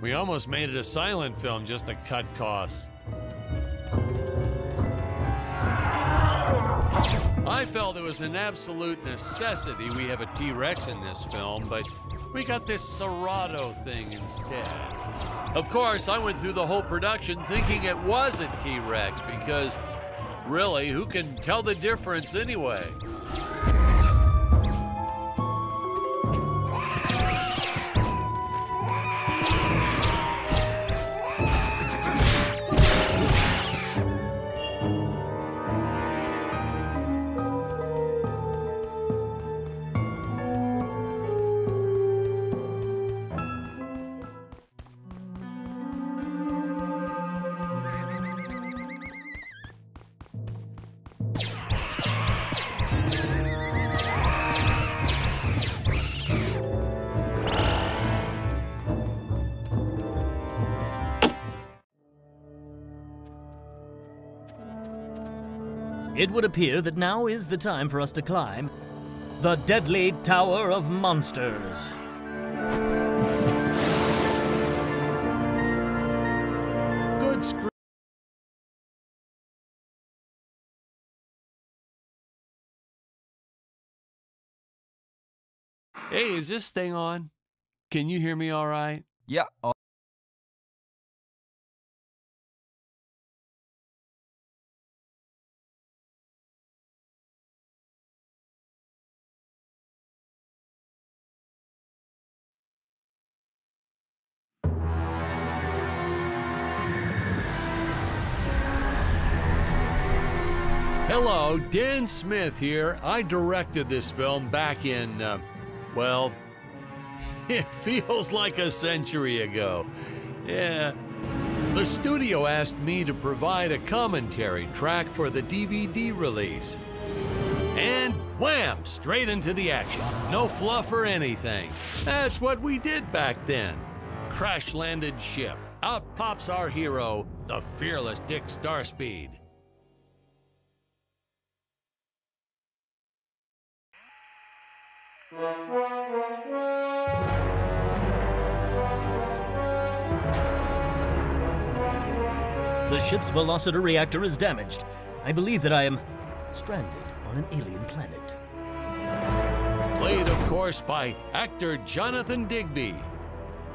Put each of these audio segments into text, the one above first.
We almost made it a silent film just to cut costs. I felt it was an absolute necessity we have a T-Rex in this film, but we got this Serato thing instead. Of course, I went through the whole production thinking it was a T-Rex because, really, who can tell the difference anyway? It would appear that now is the time for us to climb the deadly Tower of Monsters. Good screen. Hey, is this thing on? Can you hear me all right? Yeah. Hello, Dan Smith here. I directed this film back in, well, it feels like a century ago. Yeah. The studio asked me to provide a commentary track for the DVD release. And wham! Straight into the action. No fluff or anything. That's what we did back then. Crash-landed ship. Out pops our hero, the fearless Dick Starspeed. The ship's velocity reactor is damaged. I believe that I am stranded on an alien planet. Played, of course, by actor Jonathan Digby.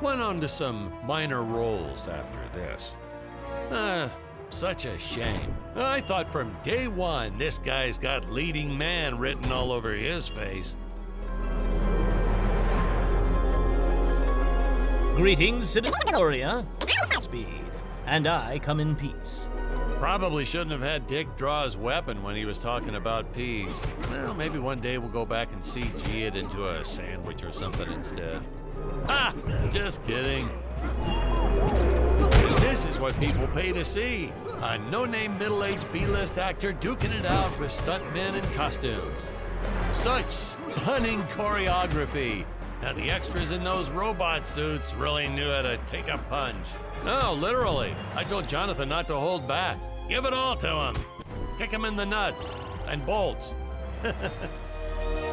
Went on to some minor roles after this. Such a shame. I thought from day one this guy's got leading man written all over his face. Greetings, Citizen Gloria. Speed. And I come in peace. Probably shouldn't have had Dick draw his weapon when he was talking about peas. Well, maybe one day we'll go back and CG it into a sandwich or something instead. Ha! Just kidding. This is what people pay to see. A no-name middle-aged B-list actor duking it out with stuntmen in costumes. Such stunning choreography. Now, the extras in those robot suits really knew how to take a punch. No, literally. I told Jonathan not to hold back. Give it all to him. Kick him in the nuts and bolts.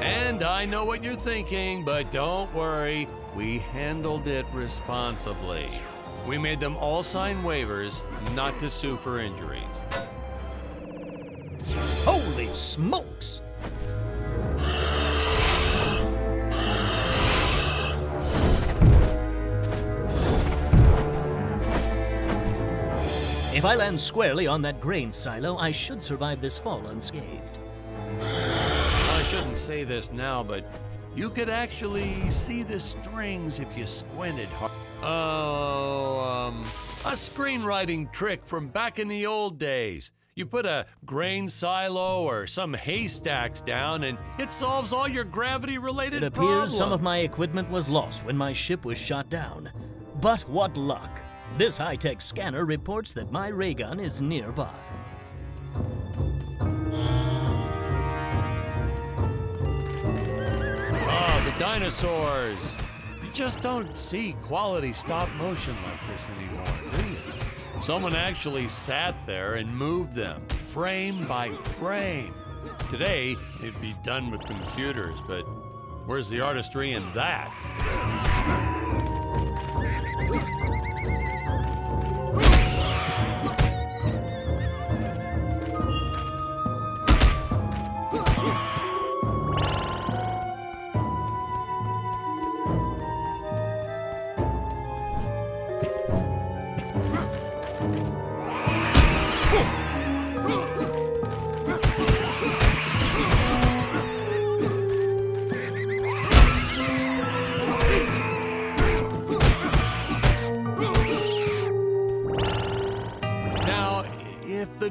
And I know what you're thinking, but don't worry. We handled it responsibly. We made them all sign waivers not to sue for injuries. Holy smokes! If I land squarely on that grain silo, I should survive this fall unscathed. I shouldn't say this now, but you could actually see the strings if you squinted hard. Oh, a screenwriting trick from back in the old days. You put a grain silo or some haystacks down and it solves all your gravity-related It problems. appears some of my equipment was lost when my ship was shot down. But what luck! This high-tech scanner reports that my ray gun is nearby. Oh, the dinosaurs! You just don't see quality stop motion like this anymore, do you? Someone actually sat there and moved them, frame by frame. Today, it'd be done with computers, but where's the artistry in that?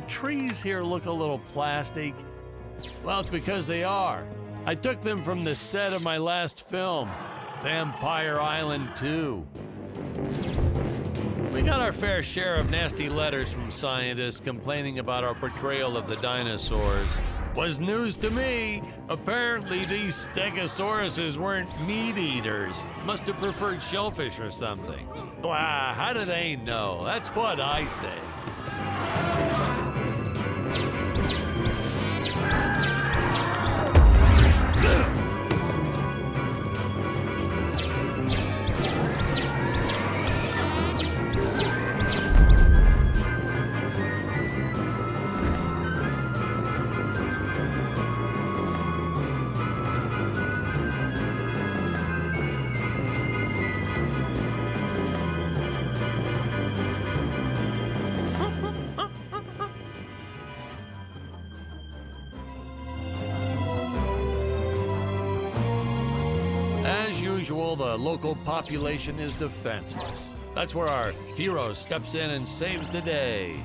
trees here look a little plastic? Well, it's because they are. I took them from the set of my last film, Vampire Island 2. We got our fair share of nasty letters from scientists complaining about our portrayal of the dinosaurs. Was news to me. Apparently, these stegosauruses weren't meat eaters. Must have preferred shellfish or something. Wow, how do they know? That's what I say. As usual, the local population is defenseless. That's where our hero steps in and saves the day.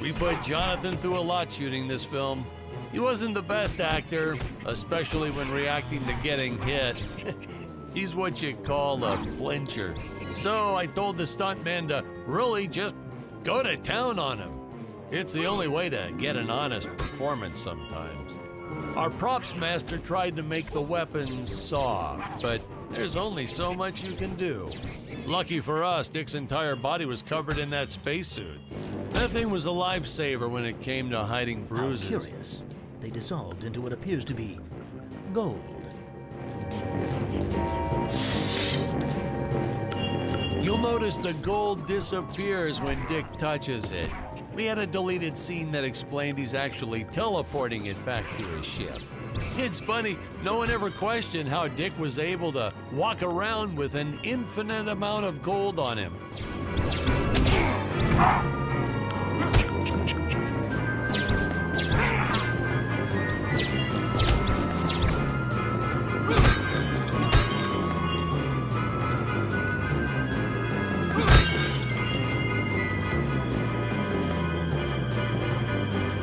We put Jonathan through a lot shooting this film. He wasn't the best actor, especially when reacting to getting hit. He's what you call a flincher. So I told the stuntman to really just go to town on him. It's the only way to get an honest performance sometimes. Our props master tried to make the weapons soft, but there's only so much you can do. Lucky for us, Dick's entire body was covered in that spacesuit. That thing was a lifesaver when it came to hiding bruises. How curious. They dissolved into what appears to be gold. You'll notice the gold disappears when Dick touches it. We had a deleted scene that explained he's actually teleporting it back to his ship. It's funny, no one ever questioned how Dick was able to walk around with an infinite amount of gold on him.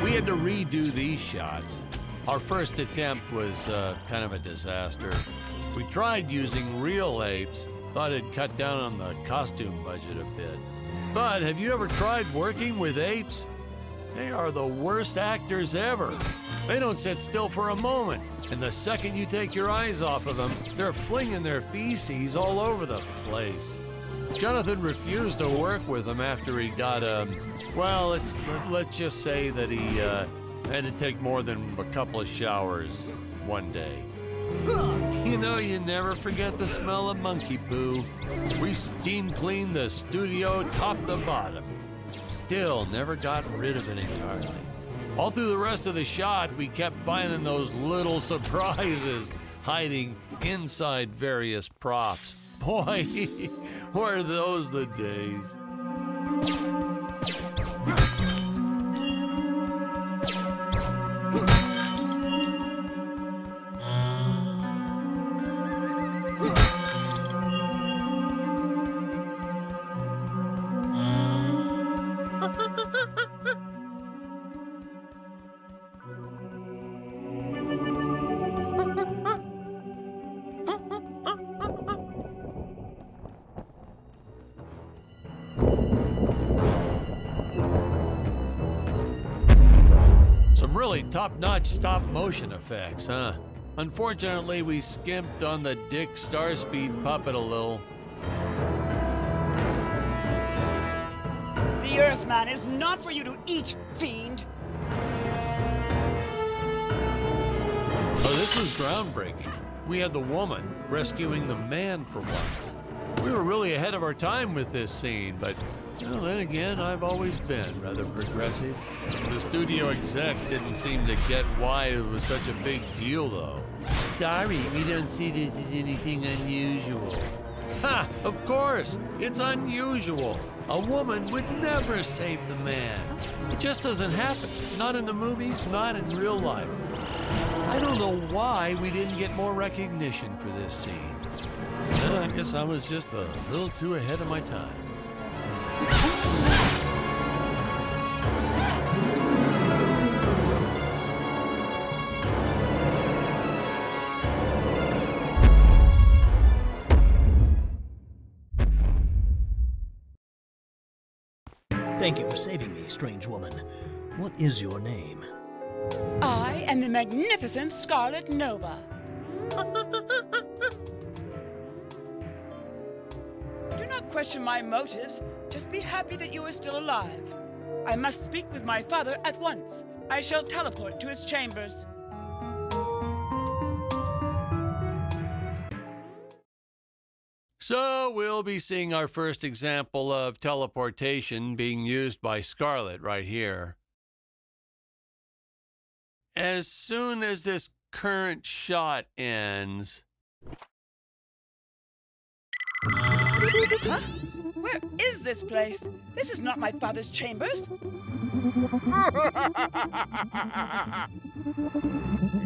We had to redo these shots. Our first attempt was kind of a disaster. We tried using real apes, thought it'd cut down on the costume budget a bit. But have you ever tried working with apes? They are the worst actors ever. They don't sit still for a moment, and the second you take your eyes off of them, they're flinging their feces all over the place. Jonathan refused to work with them after he got, well, let's just say that he had to take more than a couple of showers one day. You know, you never forget the smell of monkey poo. We steam cleaned the studio top to bottom. Still never got rid of it entirely. All through the rest of the shot, we kept finding those little surprises hiding inside various props. Boy, were those the days. Some really top-notch stop-motion effects, huh? Unfortunately, we skimped on the Dick Starspeed puppet a little. The Earthman is not for you to eat, fiend! Oh, this was groundbreaking. we had the woman rescuing the man for once. We were really ahead of our time with this scene, but well, then again, I've always been rather progressive. The studio exec didn't seem to get why it was such a big deal, though. Sorry, we don't see this as anything unusual. Ha! Of course! It's unusual. A woman would never save the man. It just doesn't happen. Not in the movies, not in real life. I don't know why we didn't get more recognition for this scene. Well, I guess I was just a little too ahead of my time. Thank you for saving me, strange woman. What is your name? I am the magnificent Scarlet Nova. Do not question my motives. Just be happy that you are still alive. I must speak with my father at once. I shall teleport to his chambers. So we'll be seeing our first example of teleportation being used by Scarlet right here. As soon as this current shot ends... Huh? Where is this place? This is not my father's chambers.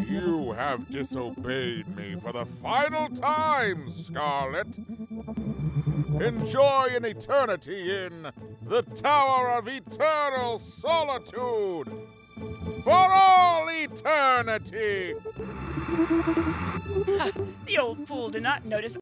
You have disobeyed me for the final time, Scarlet. Enjoy an eternity in the Tower of Eternal Solitude. For all eternity! The old fool did not notice